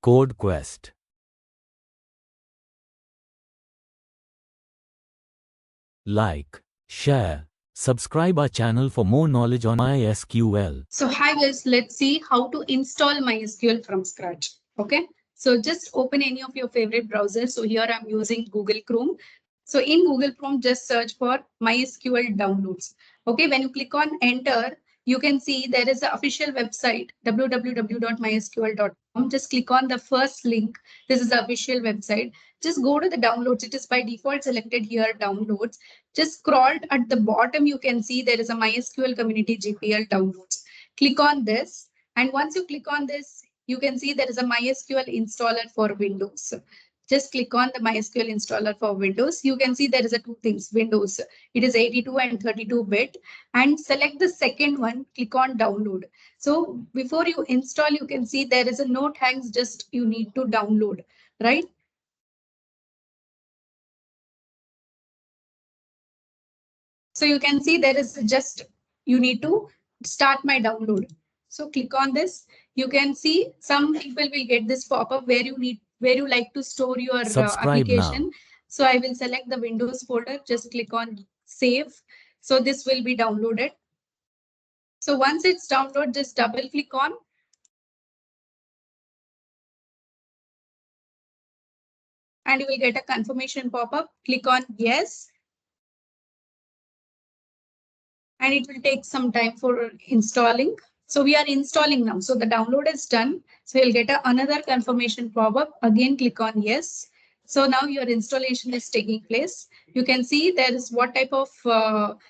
CodeQuest. Like, share, subscribe our channel for more knowledge on MySQL. So hi guys, let's see how to install MySQL from scratch. Okay, so just open any of your favorite browsers. So here I'm using Google Chrome. So in Google Chrome, just search for MySQL downloads. Okay, when you click on enter, you can see there is an official website www.mysql.com. Just click on the first link. This is the official website. Just go to the downloads. It is by default selected here, downloads. Just scroll at the bottom, you can see there is a MySQL community GPL downloads. Click on this. And once you click on this, you can see there is a MySQL installer for Windows. Just click on the MySQL installer for Windows. You can see there is a two things, Windows. It is 82 and 32-bit. And select the second one, click on download. So before you install, you can see there is a no thanks, just you need to download, right? So you can see there is just, you need to start my download. So click on this. You can see some people will get this pop-up where you like to store your Subscribe application. now. So I will select the Windows folder, just click on save. So this will be downloaded. So once it's downloaded, just double click on. And you will get a confirmation pop-up. Click on yes. And it will take some time for installing. So we are installing now. So the download is done. So you'll get another confirmation pop-up. Again, click on yes. So now your installation is taking place. You can see there is what type of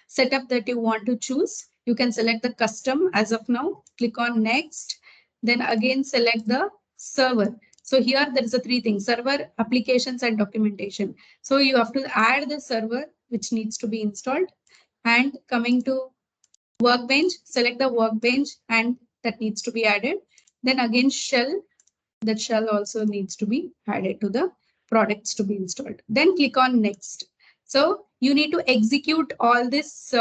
setup that you want to choose. You can select the custom as of now. Click on next. Then again, select the server. So here there is a three things: server, applications, and documentation. So you have to add the server, which needs to be installed. And coming to workbench, select the workbench and that needs to be added. Then again shell, that shell also needs to be added to the products to be installed. Then click on next. So you need to execute all this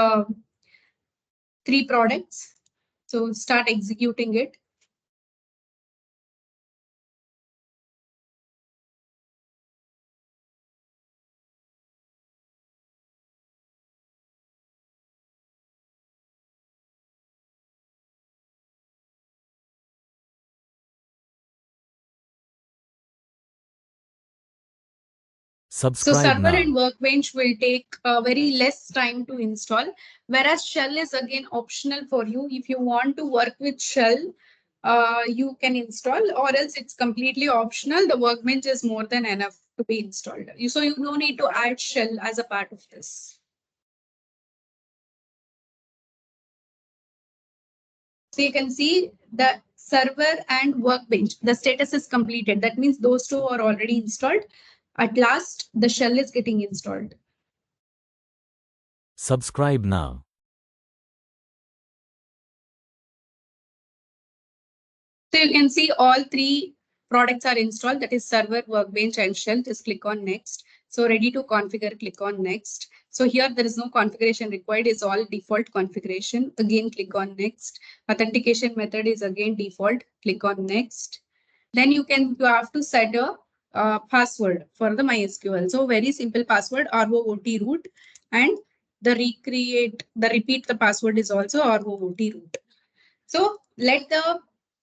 three products. So start executing it. So Subscribe server and now. workbench will take very less time to install, whereas shell is again optional for you. If you want to work with shell, you can install, or else it's completely optional. The workbench is more than enough to be installed. So you don't need to add shell as a part of this. So you can see the server and workbench, the status is completed. That means those two are already installed. At last, the shell is getting installed. Subscribe now. So you can see all three products are installed, that is server, workbench, and shell. Just click on next. So ready to configure, click on next. So here there is no configuration required, it's all default configuration. Again, click on next. Authentication method is again default, click on next. Then you have to set a password for the MySQL. So very simple password, ROOT root, and the repeat the password is also ROOT root. So let the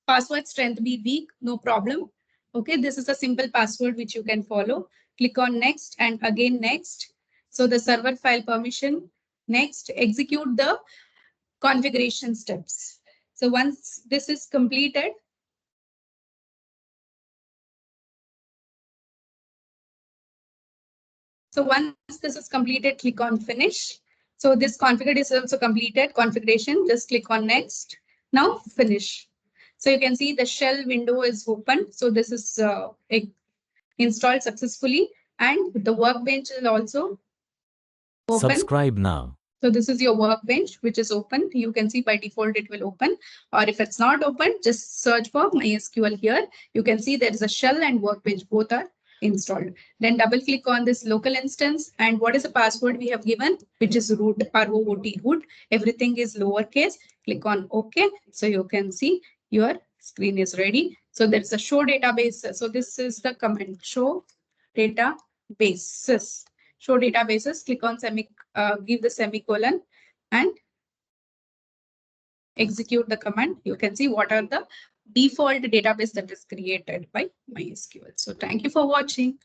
password strength be weak, no problem. Okay, this is a simple password which you can follow. Click on next and again next. So the server file permission, next, execute the configuration steps. So once this is completed, click on finish. So this configured is also completed, configuration, just click on next. Now finish. So you can see the shell window is open. So this is installed successfully, and the workbench is also open. Subscribe now. So this is your workbench, which is open. You can see by default it will open, or if it's not open, just search for MySQL here. You can see there is a shell and workbench, both are installed. Then double click on this local instance, and what is the password we have given, which is root, ROOT root. Everything is lowercase. Click on OK. So you can see your screen is ready. So there's a show database. So this is the command, show databases. Show databases, click on give the semicolon and execute the command. You can see what are the default database that is created by MySQL. So thank you for watching.